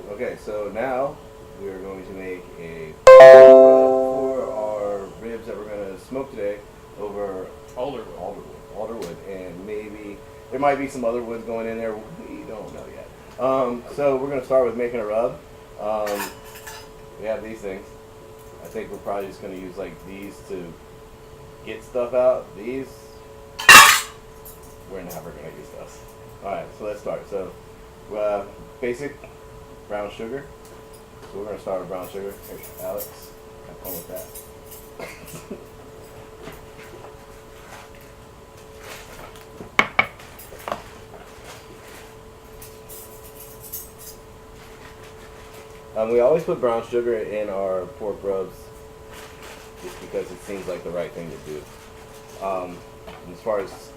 Okay, so now we are going to make a for our ribs that we're going to smoke today over Alderwood. alderwood, and maybe there might be some other woods going in there. We don't know yet. So we're going to start with making a rub. Um, we have these things. I think we're probably just going to use like these to get stuff out. These, we're never going to use those. Alright, so let's start. So, basic brown sugar. So we're going to start with brown sugar. Here, Alex, have fun with that. We always put brown sugar in our pork rubs just because it seems like the right thing to do. As far as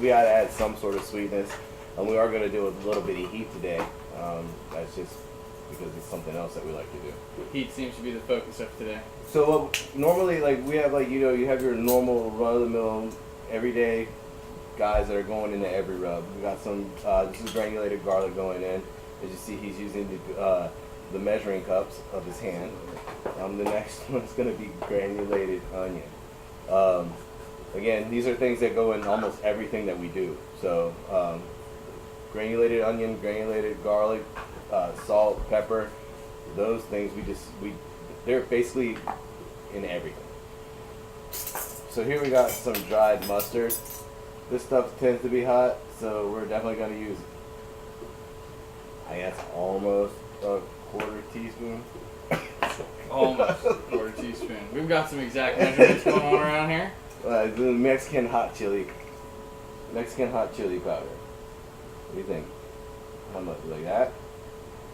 we gotta add some sort of sweetness, and we are going to do a little bit of heat today. That's just because it's something else that we like to do. Heat seems to be the focus of today. So normally, like we have, like you have your normal run of the mill, everyday guys that are going into every rub. We got some. This is granulated garlic going in. As you see, he's using the measuring cups of his hand. The next one's going to be granulated onion. Again, these are things that go in almost everything that we do. So granulated onion, granulated garlic, salt, pepper, those things they're basically in everything. So here we got some dried mustard. This stuff tends to be hot, so we're definitely going to use, I guess, almost a quarter teaspoon. Almost a quarter teaspoon. We've got some exact measurements going on around here. The Mexican hot chili powder. What do you think? How much? Like that?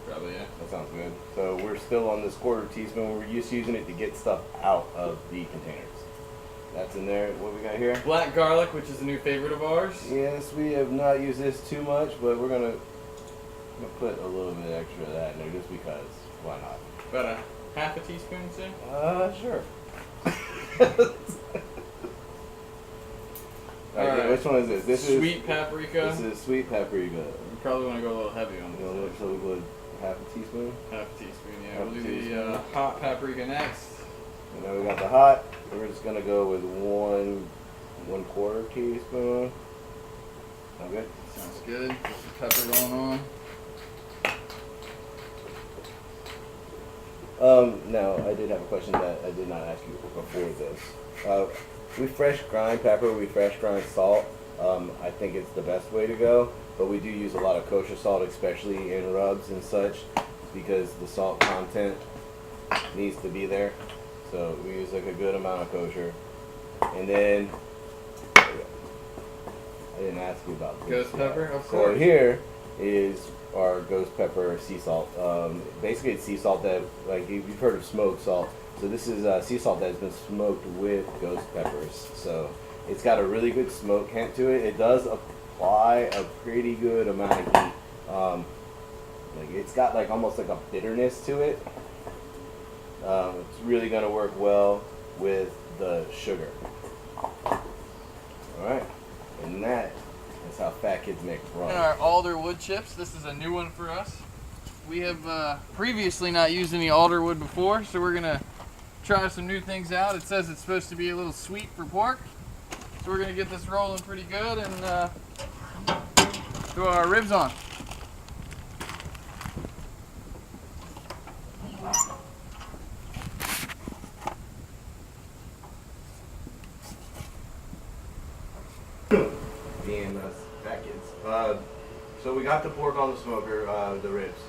Probably, yeah. That sounds good. So we're still on this quarter teaspoon. We're just using it to get stuff out of the containers. That's in there. What we got here? Black garlic, which is a new favorite of ours. Yes, we have not used this too much, but we're gonna put a little bit extra of that in there just because. Why not? About a half a teaspoon, say? Sure. All right. Which one is this? This sweet paprika. This is sweet paprika. You probably want to go a little heavy on this. So we put half a teaspoon. Half a teaspoon, yeah. We'll do the hot paprika next. And now we got the hot. We're just gonna go with one quarter teaspoon. Sound good? Sounds good. Get some pepper going on. Now I did have a question that I did not ask you before this. We fresh grind pepper, we fresh grind salt. I think it's the best way to go, but we do use a lot of kosher salt, especially in rubs and such, because the salt content needs to be there. So we use like a good amount of kosher. And then, I didn't ask you about this. Ghost pepper, of So course. here is our ghost pepper sea salt. Basically it's sea salt that, like you've heard of smoked salt. So this is sea salt that has been smoked with ghost peppers. So it's got a really good smoke hint to it. It does apply a pretty good amount of heat. Like it's got like almost like a bitterness to it. It's really going to work well with the sugar. Alright, and that is how fat kids make rum. And our alder wood chips. This is a new one for us. We have previously not used any alder wood before, so we're going to try some new things out. It says it's supposed to be a little sweet for pork. So we're going to get this rolling pretty good and throw our ribs on. Being fat kids. So we got the pork on the smoker, the ribs,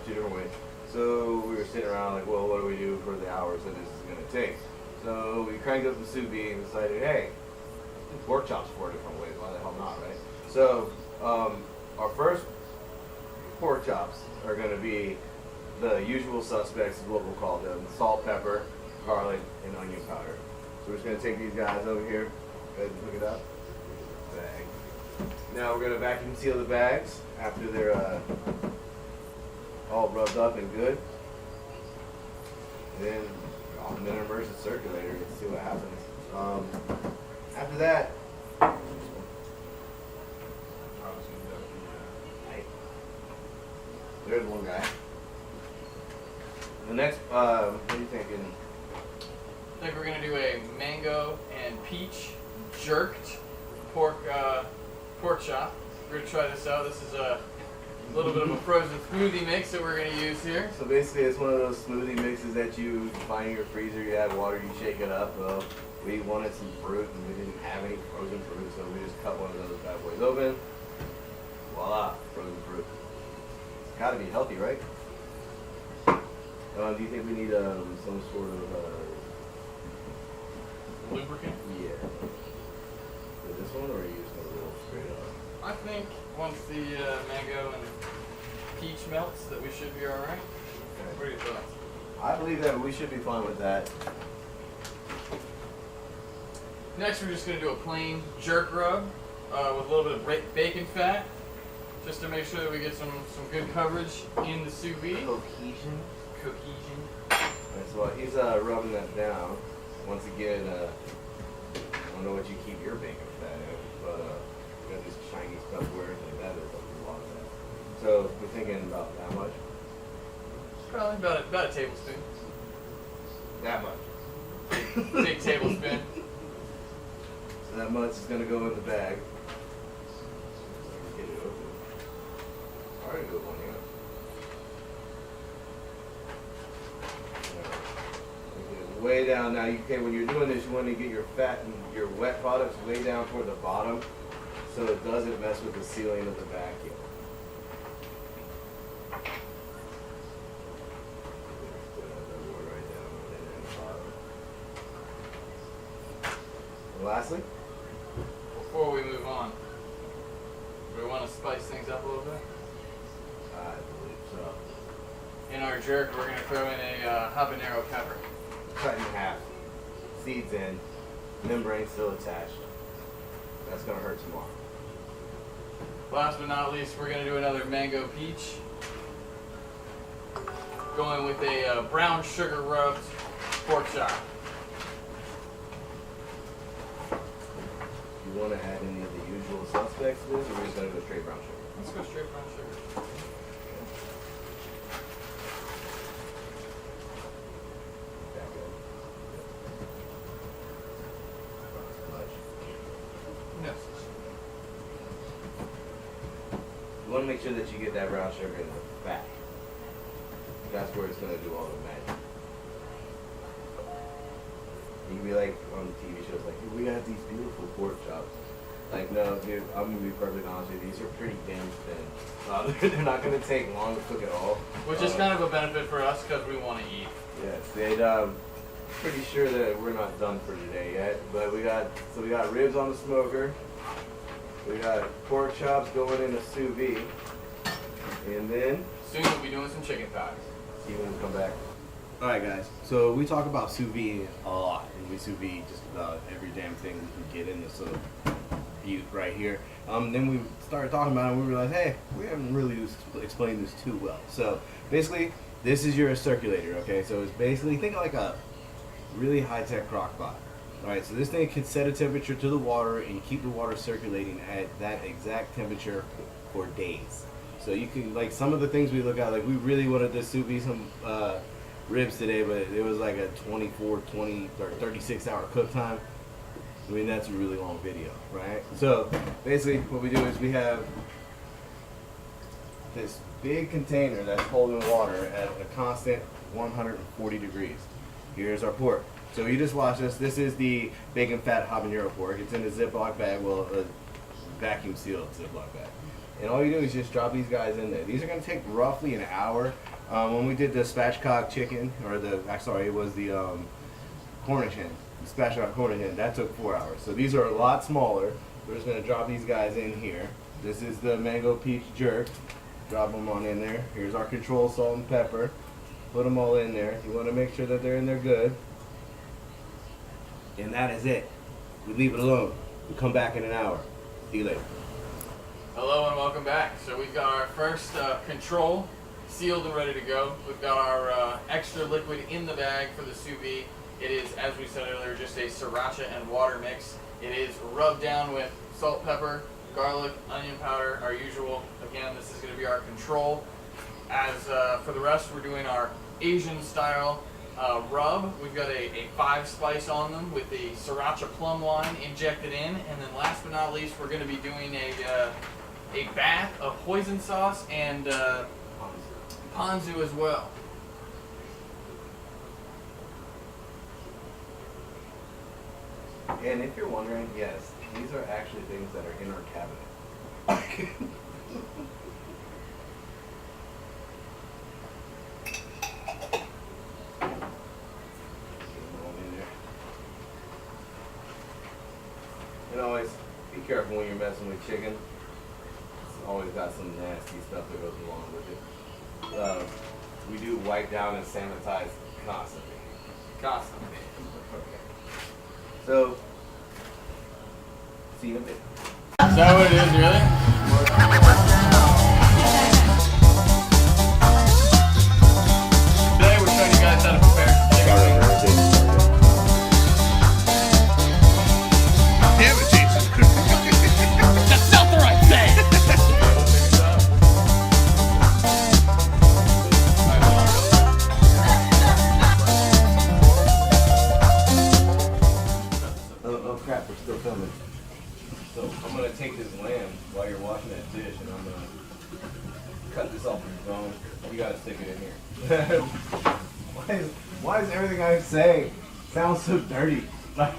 two different ways. So we were sitting around like, well, what do we do for the hours that this is going to take? So we cranked up the sous vide and decided, hey, let's do pork chops 4 different ways. Why the hell not, right? So our first pork chops are going to be the usual suspects, is what we'll call them: salt, pepper, garlic, and onion powder. So we're just going to take these guys over here. Go ahead and hook it up. Bag. Now we're going to vacuum seal the bags after they're all rubbed up and good. And then I'll immerse the circulator and see what happens. After that, there's one guy. The next, what are you thinking? I think we're gonna do a mango and peach jerked pork chop. We're gonna try this out. This is a little bit of a frozen smoothie mix that we're gonna use here. So basically, it's one of those smoothie mixes that you find in your freezer. You add water, you shake it up. Well, we wanted some fruit, and we didn't have any frozen fruit, so we just cut one of those bad boys open. Voila, frozen fruit. It's got to be healthy, right? Do you think we need some sort of Lubricant? yeah? For this one, or are you just gonna roll straight up? I think once the mango and peach melts, that we should be all right. Okay. What are your thoughts? I believe that we should be fine with that. Next, we're just gonna do a plain jerk rub with a little bit of bacon fat, just to make sure that we get some good coverage in the sous vide. Cohesion. Cohesion. Alright, so while he's rubbing that down, once again, I don't know what you keep your bacon fat in, but you got this Chinese Tupperware like that. There's a lot of that. So we're thinking about that much. Probably about a tablespoon. That much. Big tablespoon. So that much is gonna go in the bag. Get it open. Already good one, yeah. Way down now. When you're doing this, you want to get your fat and your wet products way down toward the bottom, so it doesn't mess with the sealing of the vacuum. And lastly, Before we move on, do we want to spice things up a little bit? I believe so. In our jerk, we're going to throw in a habanero pepper. Cut in half, seeds in, membrane still attached. That's gonna hurt tomorrow. Last but not least, we're going to do another mango peach. Going with a brown sugar rubbed pork chop. You want to add any of the usual suspects to this, or we're just gonna go straight brown sugar? Let's go straight brown sugar. Yes. You want to make sure that you get that brown sugar in the fat. That's where it's going to do all the magic. You can be like on TV shows, like, "Dude, we got these beautiful pork chops." Like, no, dude, I'm going to be perfectly honest with you. These are pretty damn thin. They're not going to take long to cook at all. Which is kind of a benefit for us because we want to eat. Yes, they'd, pretty sure that we're not done for today yet. But we got ribs on the smoker. We got pork chops going in the sous vide. And then Soon we'll be doing some chicken thighs. see when we come back. Alright guys, so we talk about sous vide a lot, and we sous vide just about every damn thing we can get in this little butte right here. Then we started talking about it and we realized, hey, we haven't really explained this too well. So basically, this is your circulator, okay? So it's basically, think of like a really high-tech crock pot. Alright, so this thing can set a temperature to the water and keep the water circulating at that exact temperature for days. So you can, like, some of the things we look at, like we really wanted to sous vide some ribs today, but it was like a 24, 20, or 36 hour cook time. I mean, that's a really long video, right? So basically what we do is we have this big container that's holding water at a constant 140 degrees. Here's our pork. So you just watch this. This is the bacon fat habanero pork. It's in a Ziploc bag, well, a vacuum sealed Ziploc bag. And all you do is just drop these guys in there. These are going to take roughly an hour. When we did the spatchcock chicken, or it was the Cornish hen, the spatchcock Cornish hen, that took 4 hours. So these are a lot smaller. We're just going to drop these guys in here. This is the mango peach jerk. Drop them on in there. Here's our control salt and pepper. Put them all in there. You want to make sure that they're in there good. And that is it. We leave it alone. We come back in an hour. See you later. Hello and welcome back. So we've got our first control sealed and ready to go. We've got our extra liquid in the bag for the sous vide. It is, as we said earlier, just a sriracha and water mix. It is rubbed down with salt, pepper, garlic, onion powder, our usual. Again, this is going to be our control. as for the rest, we're doing our Asian style rub. We've got a 5-spice on them with the sriracha plum wine injected in, and then last but not least, we're going to be doing a bath of hoisin sauce and ponzu as well. And if you're wondering, yes, these are actually things that are in our cabinet. And always be careful when you're messing with chicken. It's always got some nasty stuff that goes along with it. We do wipe down and sanitize constantly. Constantly. Okay. So, see you in a bit. Is that what it is, really? Today we're showing you guys how to prepare chicken wings. Damn it, Jason. That's not the right thing! Oh crap, we're still filming. So I'm gonna take this lamb while you're washing that dish, and I'm gonna cut this off with the bone. You gotta stick it in here. Why is everything I say sounds so dirty? Like